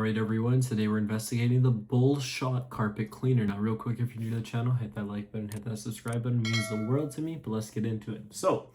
Alright everyone, today we're investigating the Bullshot Carpet Cleaner. Now real quick, if you're new to the channel, hit that like button, hit that subscribe button, it means the world to me, but let's get into it. So,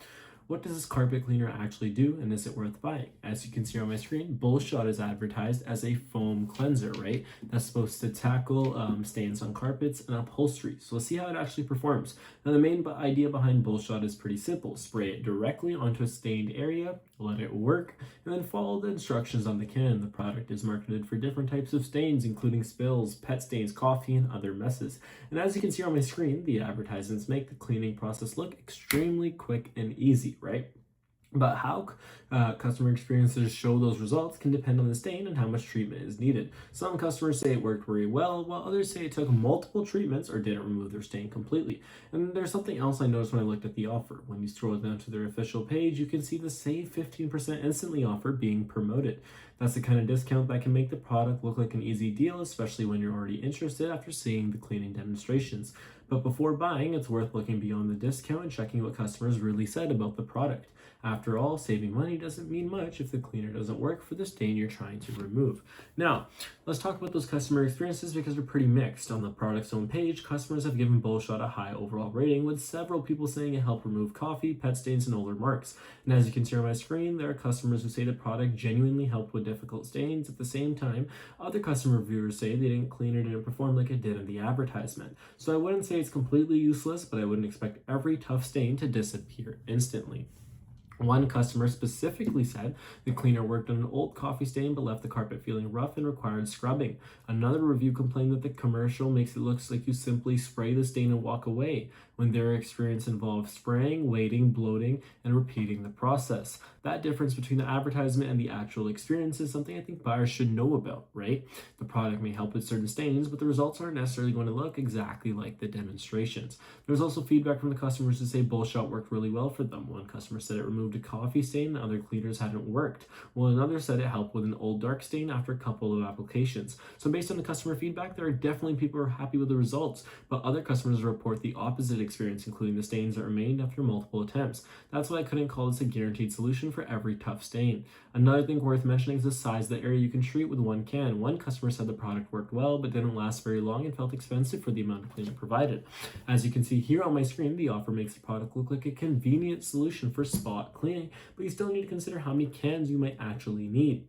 what does this carpet cleaner actually do, and is it worth buying? As you can see on my screen, Bullshot is advertised as a foam cleanser, right? That's supposed to tackle stains on carpets and upholstery. So let's see how it actually performs. Now the main idea behind Bullshot is pretty simple. Spray it directly onto a stained area, let it work, and then follow the instructions on the can. The product is marketed for different types of stains, including spills, pet stains, coffee, and other messes. And as you can see on my screen, the advertisements make the cleaning process look extremely quick and easy, right? But how customer experiences show those results can depend on the stain and how much treatment is needed. Some customers say it worked very well, while others say it took multiple treatments or didn't remove their stain completely. And there's something else I noticed when I looked at the offer. When you scroll down to their official page, you can see the Save 15% Instantly offer being promoted. That's the kind of discount that can make the product look like an easy deal, especially when you're already interested after seeing the cleaning demonstrations. But before buying, it's worth looking beyond the discount and checking what customers really said about the product. After all, saving money doesn't mean much if the cleaner doesn't work for the stain you're trying to remove. Now, let's talk about those customer experiences because they're pretty mixed. On the product's own page, customers have given Bullshot a high overall rating, with several people saying it helped remove coffee, pet stains, and older marks. And as you can see on my screen, there are customers who say the product genuinely helped with difficult stains. At the same time, other customer reviewers say they didn't clean or didn't perform like it did in the advertisement. So I wouldn't say it's completely useless, but I wouldn't expect every tough stain to disappear instantly. One customer specifically said the cleaner worked on an old coffee stain but left the carpet feeling rough and required scrubbing. Another review complained that the commercial makes it look like you simply spray the stain and walk away, when their experience involved spraying, waiting, bloating, and repeating the process. That difference between the advertisement and the actual experience is something I think buyers should know about, right? The product may help with certain stains, but the results aren't necessarily going to look exactly like the demonstrations. There's also feedback from the customers who say Bullshot worked really well for them. One customer said it removed a coffee stain that other cleaners hadn't worked, while another said it helped with an old dark stain after a couple of applications. So based on the customer feedback, there are definitely people who are happy with the results, but other customers report the opposite experience, including the stains that remained after multiple attempts. That's why I couldn't call this a guaranteed solution for every tough stain. Another thing worth mentioning is the size of the area you can treat with one can. One customer said the product worked well, but didn't last very long and felt expensive for the amount of cleaning provided. As you can see here on my screen, the offer makes the product look like a convenient solution for spot cleaning, but you still need to consider how many cans you might actually need.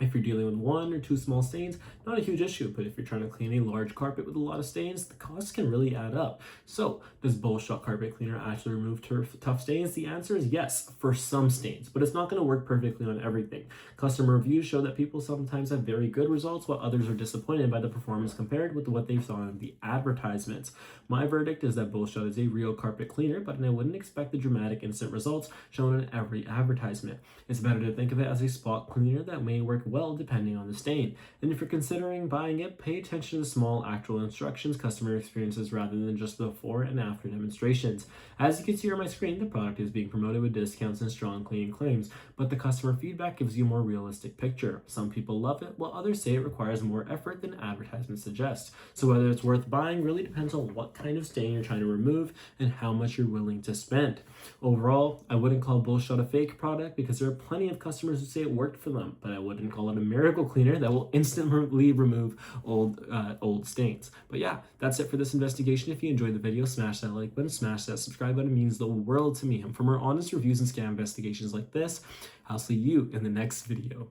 If you're dealing with one or two small stains, not a huge issue, but if you're trying to clean a large carpet with a lot of stains, the costs can really add up. So, does Bullshot Carpet Cleaner actually remove tough stains? The answer is yes, for some stains, but it's not going to work perfectly on everything. Customer reviews show that people sometimes have very good results, while others are disappointed by the performance compared with what they saw in the advertisements. My verdict is that Bullshot is a real carpet cleaner, but I wouldn't expect the dramatic instant results shown in every advertisement. It's better to think of it as a spot cleaner that may work well depending on the stain. And if you're considering buying it, pay attention to the small actual instructions, customer experiences, rather than just the before and after demonstrations. As you can see on my screen, the product is being promoted with discounts and strong cleaning claims, but the customer feedback gives you a more realistic picture. Some people love it, while others say it requires more effort than advertisements suggest. So whether it's worth buying really depends on what kind of stain you're trying to remove and how much you're willing to spend. Overall, I wouldn't call Bullshot a fake product because there are plenty of customers who say it worked for them, but I wouldn't call it a miracle cleaner that will instantly remove old stains. But yeah, that's it for this investigation. If you enjoyed the video, smash that like button, smash that subscribe button. It means the world to me. And for more honest reviews and scam investigations like this, I'll see you in the next video.